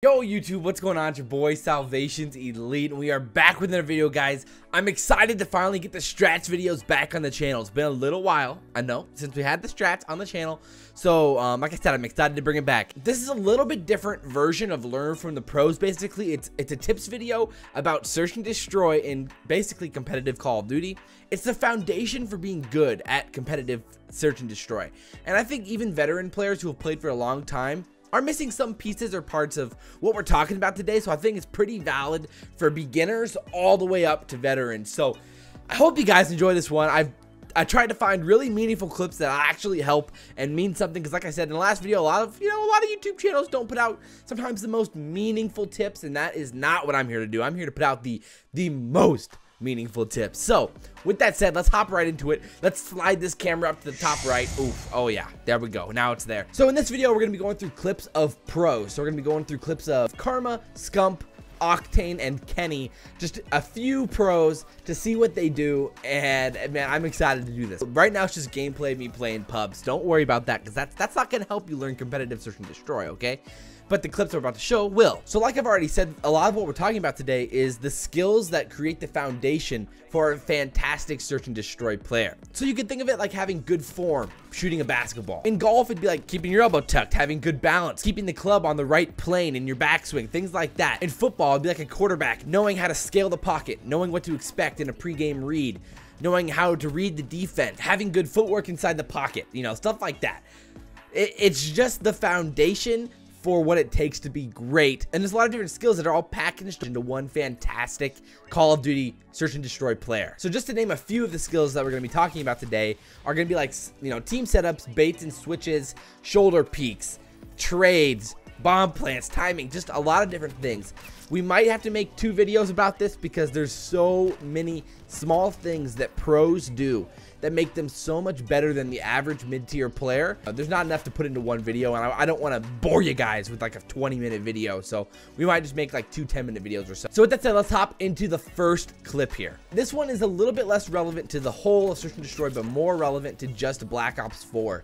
Yo YouTube, what's going on? It's your boy SalvationsElite, and we are back with another video, guys. I'm excited to finally get the strats videos back on the channel. It's been a little while, I know, since we had the strats on the channel. So, like I said, I'm excited to bring it back. This is a little bit different version of Learn from the Pros, basically. It's a tips video about search and destroy in basically competitive Call of Duty. It's the foundation for being good at competitive search and destroy. And I think even veteran players who have played for a long time are missing some pieces or parts of what we're talking about today, so I think it's pretty valid for beginners all the way up to veterans. So I hope you guys enjoy this one. I tried to find really meaningful clips that actually help and mean something, because like I said in the last video, a lot of YouTube channels don't put out sometimes the most meaningful tips, and that is not what I'm here to do. I'm here to put out the most meaningful tips. So with that said, let's hop right into it. Let's slide this camera up to the top right. Oof. Oh yeah, there we go. Now it's there. So in this video, we're gonna be going through clips of pros. So we're gonna be going through clips of Karma, Scump, Octane, and Kenny. Just a few pros to see what they do, and man, I'm excited to do this. Right now it's just gameplay of me playing pubs. Don't worry about that, because that's not gonna help you learn competitive search and destroy, okay? But the clips we're about to show will. So like I've already said, a lot of what we're talking about today is the skills that create the foundation for a fantastic search and destroy player. So you can think of it like having good form, shooting a basketball. In golf, it'd be like keeping your elbow tucked, having good balance, keeping the club on the right plane in your backswing, things like that. In football, it'd be like a quarterback, knowing how to scale the pocket, knowing what to expect in a pregame read, knowing how to read the defense, having good footwork inside the pocket, you know, stuff like that. It's just the foundation for what it takes to be great, and there's a lot of different skills that are all packaged into one fantastic Call of Duty search and destroy player. So just to name a few of the skills that we're going to be talking about today are going to be like, you know, team setups, baits and switches, shoulder peeks, trades, bomb plants, timing, just a lot of different things. We might have to make 2 videos about this because there's so many small things that pros do that make them so much better than the average mid-tier player. There's not enough to put into one video, and I don't want to bore you guys with like a 20-minute video, so we might just make like 2 10-minute videos or so. So with that said, let's hop into the first clip here. This one is a little bit less relevant to the whole of search and destroy, but more relevant to just Black Ops 4,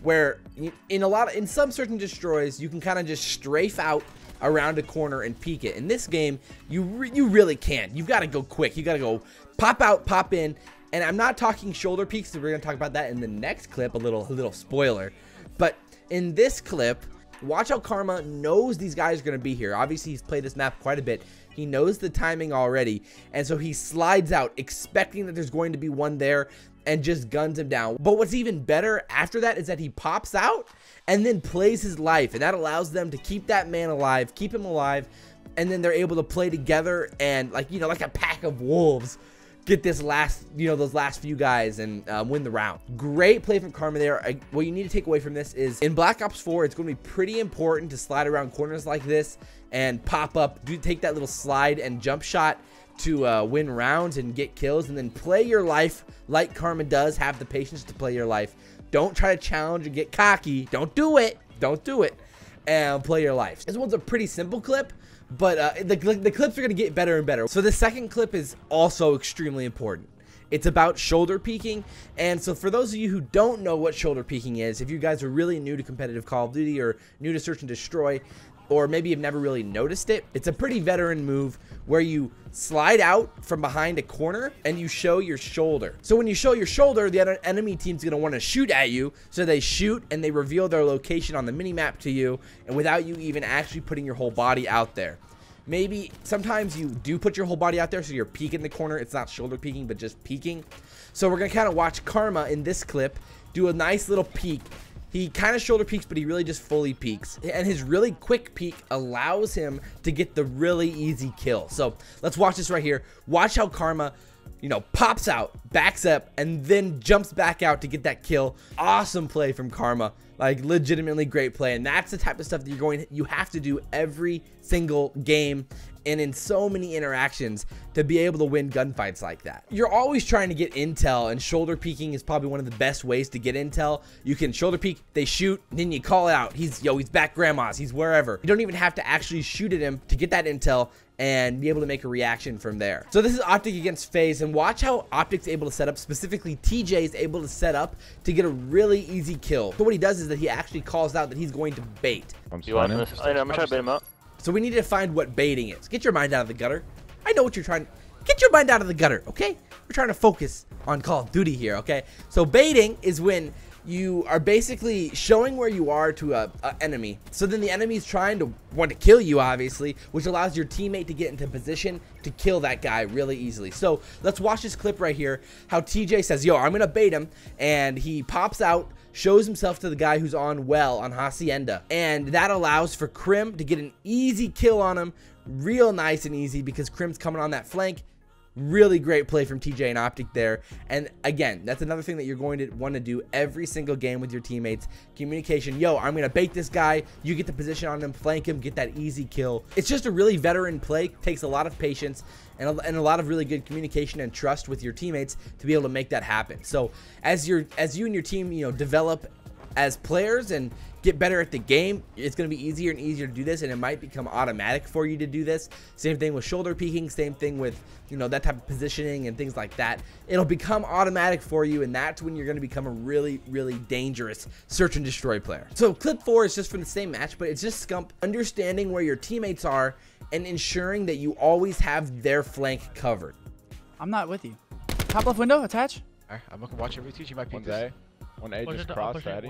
where in some search and destroys, you can kind of just strafe out around a corner and peek it. In this game, you really can't. You've got to go quick. You got to go pop out, pop in. And I'm not talking shoulder peeks, so we're going to talk about that in the next clip, a little spoiler. But in this clip, watch how Karma knows these guys are going to be here. Obviously, he's played this map quite a bit. He knows the timing already, and so he slides out, expecting that there's going to be one there, and just guns him down. But what's even better after that is that he pops out and then plays his life, and that allows them to keep that man alive, keep him alive, and then they're able to play together and, like, you know, like a pack of wolves, get this last, you know, those last few guys and win the round. Great play from Karma there. What you need to take away from this is in Black Ops 4, it's going to be pretty important to slide around corners like this and pop up, take that little slide and jump shot to win rounds and get kills, and then play your life like Karma does. Have the patience to play your life. Don't try to challenge and get cocky. Don't do it. Don't do it. And play your life. This one's a pretty simple clip, but the clips are going to get better and better. So the second clip is also extremely important. It's about shoulder peeking. And so for those of you who don't know what shoulder peeking is, if you guys are really new to competitive Call of Duty or new to search and destroy, or maybe you've never really noticed it, it's a pretty veteran move where you slide out from behind a corner and you show your shoulder. So when you show your shoulder, the enemy team's going to want to shoot at you, so they shoot and they reveal their location on the minimap to you, and without you even actually putting your whole body out there. Maybe sometimes you do put your whole body out there, so you're peeking the corner. It's not shoulder peeking, but just peeking. So we're going to kind of watch Karma in this clip do a nice little peek. He kind of shoulder peeks, but he really just fully peeks. And his really quick peek allows him to get the really easy kill. So let's watch this right here. Watch how Karma, you know, pops out, backs up, and then jumps back out to get that kill. Awesome play from Karma. Like, legitimately great play. And that's the type of stuff that you have to do every single game and in so many interactions to be able to win gunfights like that. You're always trying to get intel, and shoulder peeking is probably one of the best ways to get intel. You can shoulder peek, they shoot, then you call it out. He's back grandma's, he's wherever. You don't even have to actually shoot at him to get that intel and be able to make a reaction from there. So this is Optic against FaZe, and watch how Optic's able to set up, specifically TJ is able to set up to get a really easy kill. So what he does is that he actually calls out that he's going to bait. You want this? I'm gonna try to bait him up. So we need to find what baiting is. Get your mind out of the gutter. I know what you're trying. Get your mind out of the gutter, okay? We're trying to focus on Call of Duty here, okay? So baiting is when you are basically showing where you are to a enemy. So then the enemy's trying to want to kill you, obviously, which allows your teammate to get into position to kill that guy really easily. So let's watch this clip right here, how TJ says, yo, I'm gonna bait him, and he pops out, shows himself to the guy who's on well on Hacienda, and that allows for Crim to get an easy kill on him, real nice and easy, because Crim's coming on that flank. Really great play from TJ and Optic there. And again, that's another thing that you're going to want to do every single game with your teammates. Communication. Yo, I'm going to bait this guy. You get the position on him, flank him, get that easy kill. It's just a really veteran play. Takes a lot of patience and a lot of really good communication and trust with your teammates to be able to make that happen. So as you and your team, develop as players and get better at the game, it's going to be easier and easier to do this, and it might become automatic for you to do this. Same thing with shoulder peeking, same thing with that type of positioning and things like that. It'll become automatic for you, and that's when you're going to become a really, really dangerous search and destroy player. So clip 4 is just from the same match, but it's just Scump understanding where your teammates are and ensuring that you always have their flank covered. I'm not with you. Top left window, attach. Alright, I'm looking watching every teach. You might peek this. One edge is cross, ready.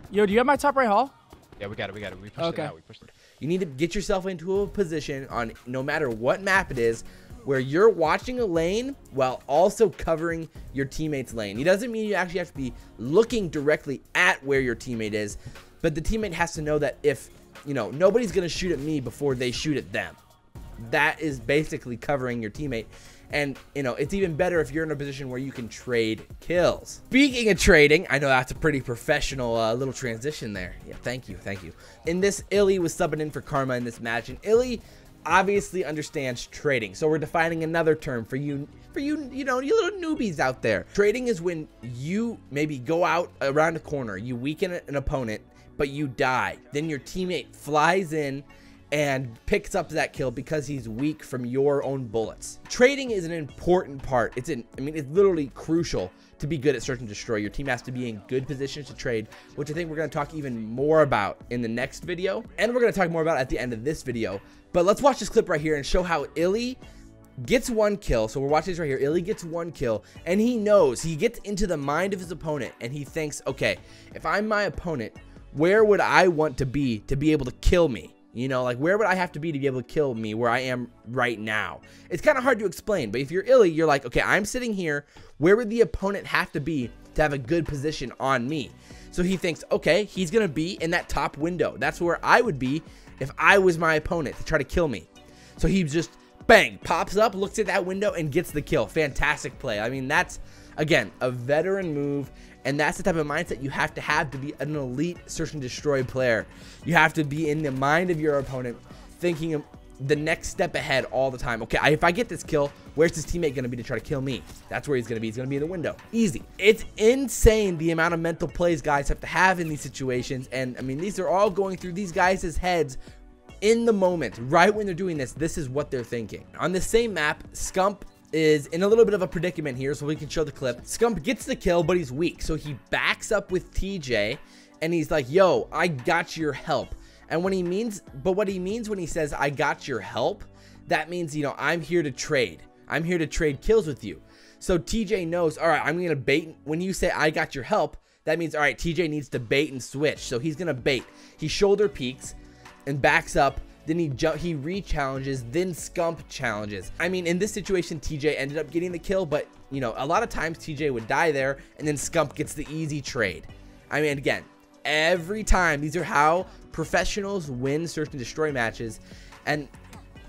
Yo, do you have my top right hall? Yeah, we got it. We pushed it out. We pushed it. You need to get yourself into a position on no matter what map it is where you're watching a lane while also covering your teammate's lane. It doesn't mean you actually have to be looking directly at where your teammate is, but the teammate has to know that if, nobody's going to shoot at me before they shoot at them. That is basically covering your teammate. And, it's even better if you're in a position where you can trade kills. Speaking of trading, I know that's a pretty professional little transition there. Yeah, thank you. In this, Illy was subbing in for Karma in this match, and Illy obviously understands trading. So we're defining another term for you little newbies out there. Trading is when you maybe go out around a corner, you weaken an opponent, but you die. Then your teammate flies in and picks up that kill because he's weak from your own bullets. Trading is an important part. It's literally crucial to be good at search and destroy. Your team has to be in good positions to trade, which I think we're going to talk even more about in the next video, and we're going to talk more about at the end of this video. But let's watch this clip right here and show how Illy gets one kill. So we're watching this right here. Illy gets one kill, and he knows, he gets into the mind of his opponent, and he thinks, okay, if I'm my opponent, where would I want to be able to kill me? Where would I have to be able to kill me where I am right now? It's kind of hard to explain, but if you're Illy, you're like, okay, I'm sitting here. Where would the opponent have to be to have a good position on me? So he thinks, okay, he's going to be in that top window. That's where I would be if I was my opponent to try to kill me. So he just, bang, pops up, looks at that window, and gets the kill. Fantastic play. I mean, that's, again, a veteran move. And that's the type of mindset you have to be an elite search and destroy player. You have to be in the mind of your opponent, thinking of the next step ahead all the time. Okay, if I get this kill, where's this teammate going to be to try to kill me? That's where he's going to be. He's going to be in the window. Easy. It's insane the amount of mental plays guys have to have in these situations. And, these are all going through these guys' heads in the moment. Right when they're doing this, this is what they're thinking. On the same map, Scump is in a little bit of a predicament here, so we can show the clip. Scump gets the kill, but he's weak, so he backs up with TJ, and he's like, yo, I got your help. And what he means when he says I got your help, that means, I'm here to trade. I'm here to trade kills with you. So TJ knows, all right, I'm gonna bait. When you say I got your help, that means, all right, TJ needs to bait and switch. So he's gonna bait. He shoulder peeks and backs up. Then he re-challenges, then Scump challenges. In this situation, TJ ended up getting the kill, but, a lot of times TJ would die there, and then Scump gets the easy trade. Again, every time, these are how professionals win search and destroy matches, and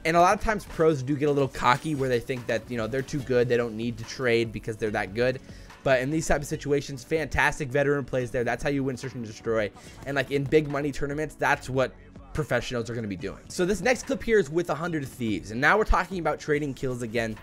a lot of times pros do get a little cocky where they think that, they're too good, they don't need to trade because they're that good. But in these type of situations, fantastic veteran plays there. That's how you win search and destroy. And in big money tournaments, that's what professionals are going to be doing. So this next clip here is with 100 Thieves, and now we're talking about trading kills again.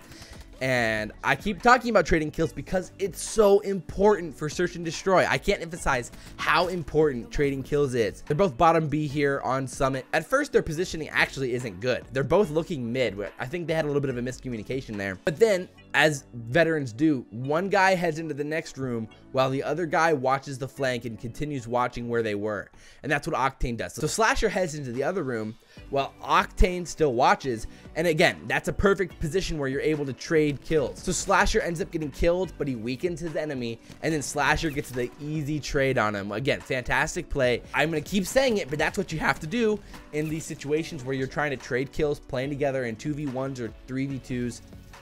And I keep talking about trading kills because it's so important for search and destroy. I can't emphasize how important trading kills is. They're both bottom B here on Summit. At first, their positioning actually isn't good. They're both looking mid. I think they had a little bit of a miscommunication there. But then as veterans do, one guy heads into the next room while the other guy watches the flank and continues watching where they were. And that's what Octane does. So Slasher heads into the other room while Octane still watches. And again, that's a perfect position where you're able to trade kills. So Slasher ends up getting killed, but he weakens his enemy, and then Slasher gets the easy trade on him. Again, fantastic play. I'm going to keep saying it, but that's what you have to do in these situations where you're trying to trade kills, playing together in 2v1s or 3v2s.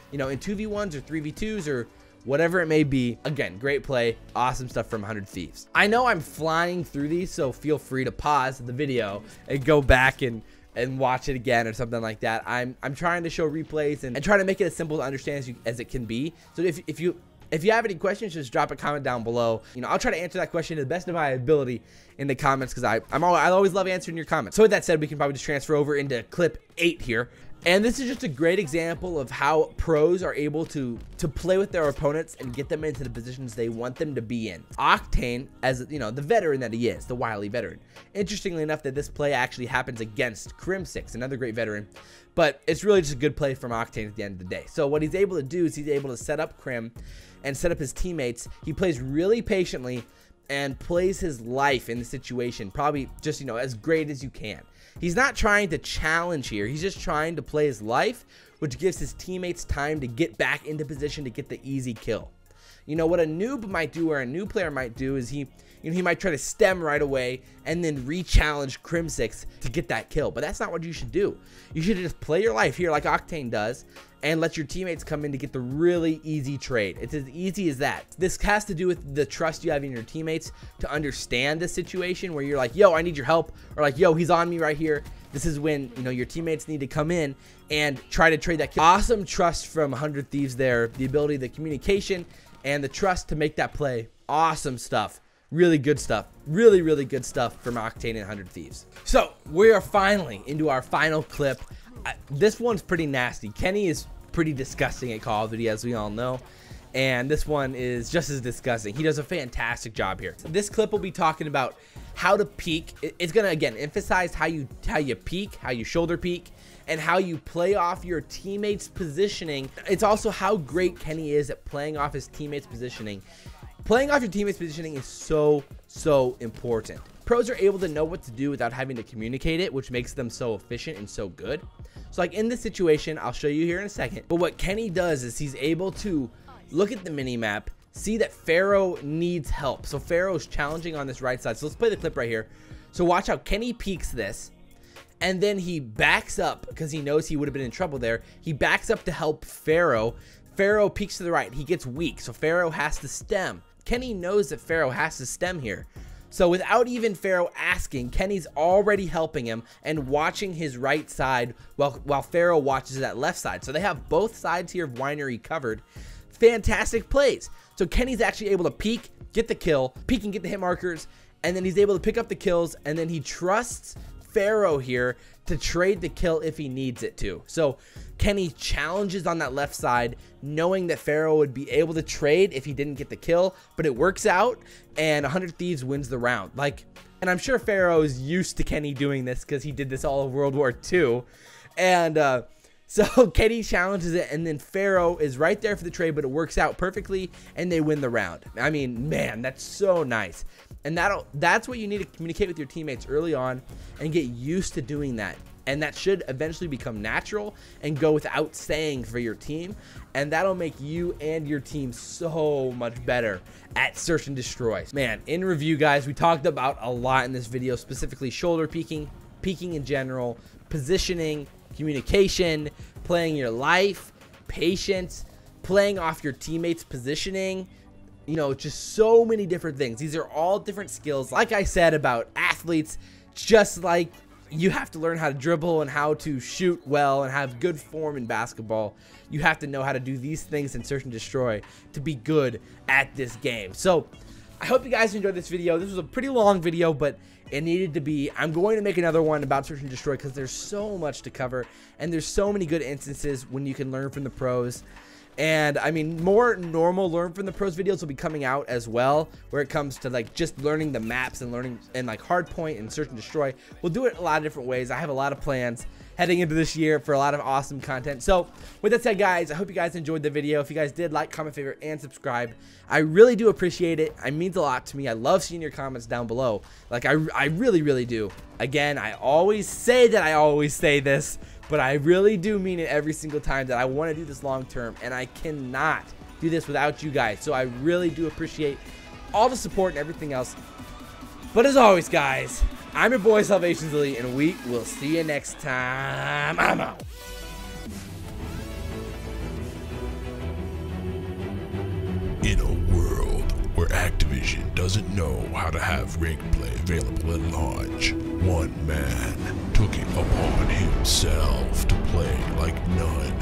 You know, in 2v1s or 3v2s or whatever it may be. Again, great play. Awesome stuff from 100 Thieves. I know I'm flying through these, so feel free to pause the video and go back and watch it again or something like that. I'm trying to show replays and trying to make it as simple to understand as it can be. So if you have any questions, just drop a comment down below. You know, I'll try to answer that question to the best of my ability in the comments, because I always love answering your comments. So with that said, we can probably just transfer over into clip 8 here. And this is just a great example of how pros are able to play with their opponents and get them into the positions they want them to be in. Octane, as you know, the veteran that he is, the wily veteran. Interestingly enough, that this play actually happens against Crim6, another great veteran. But it's really just a good play from Octane at the end of the day. So what he's able to do is he's able to set up Crim and set up his teammates. He plays really patiently and plays his life in the situation, probably just, you know, as great as you can. He's not trying to challenge here. He's just trying to play his life, which gives his teammates time to get back into position to get the easy kill. You know, what a noob might do, or a new player might do, is he might try to stem right away and then re-challenge Crim6 to get that kill. But that's not what you should do. You should just play your life here like Octane does and let your teammates come in to get the really easy trade. It's as easy as that. This has to do with the trust you have in your teammates to understand the situation where you're like, yo, I need your help, or like, yo, he's on me right here. This is when, you know, your teammates need to come in and try to trade that kill. Awesome trust from 100 Thieves there. The ability, the communication, and the trust to make that play. Awesome stuff. Really good stuff. Really, really good stuff from Octane and 100 Thieves. So we are finally into our final clip. This one's pretty nasty. Kenny is pretty disgusting at Call of Duty, as we all know. And this one is just as disgusting. He does a fantastic job here. This clip will be talking about how to peek. It's gonna, again, emphasize how you peek, how you shoulder peek, and how you play off your teammates' positioning. It's also how great Kenny is at playing off his teammates' positioning. Playing off your teammates' positioning is so important. Pros are able to know what to do without having to communicate it, which makes them so efficient and so good. So like in this situation, I'll show you here in a second, but what Kenny does is he's able to look at the mini-map, see that Pharaoh needs help. So Pharaoh's challenging on this right side. So let's play the clip right here. So watch how Kenny peeks this, and then he backs up because he knows he would have been in trouble there. He backs up to help Pharaoh. Pharaoh peeks to the right. He gets weak, so Pharaoh has to stem. Kenny knows that Pharaoh has to stem here. So without even Pharaoh asking, Kenny's already helping him and watching his right side while Pharaoh watches that left side. So they have both sides here of Winery covered. Fantastic plays. So Kenny's actually able to peek, get the kill, peek and get the hit markers, and then he's able to pick up the kills, and then he trusts Pharaoh here to trade the kill if he needs it to. So Kenny challenges on that left side, knowing that Pharaoh would be able to trade if he didn't get the kill, but it works out, and 100 Thieves wins the round. And I'm sure Pharaoh is used to Kenny doing this because he did this all of World War II. And so Kenny challenges it, and then Pharaoh is right there for the trade, but it works out perfectly, and they win the round. I mean, man, that's so nice. And that's what you need to communicate with your teammates early on and get used to doing that. And that should eventually become natural and go without saying for your team. And that'll make you and your team so much better at search and destroy. Man, in review, guys, we talked about a lot in this video, specifically shoulder peeking, peeking in general, positioning, communication, playing your life, patience, playing off your teammates' positioning. You know, just so many different things. These are all different skills. Like I said about athletes, just like you have to learn how to dribble and how to shoot well and have good form in basketball, you have to know how to do these things in search and destroy to be good at this game. So I hope you guys enjoyed this video. This was a pretty long video, but it needed to be. I'm going to make another one about search and destroy because there's so much to cover and there's so many good instances when you can learn from the pros. And I mean, more normal learn from the pros videos will be coming out as well, where it comes to like just learning the maps and learning and like hardpoint and search and destroy. We'll do it a lot of different ways. I have a lot of plans heading into this year for a lot of awesome content. So with that said, guys, I hope you guys enjoyed the video. If you guys did, like, comment, favorite, and subscribe. I really do appreciate it. It means a lot to me. I love seeing your comments down below. Like, I really, really do. Again, I always say that I always say this, but I really do mean it every single time that I want to do this long term, and I cannot do this without you guys. So I really do appreciate all the support and everything else. But as always, guys, I'm your boy SalvationsElite, and we will see you next time. I'm out. In a world where Activision doesn't know how to have ranked play available at launch, one man took it upon himself to play like none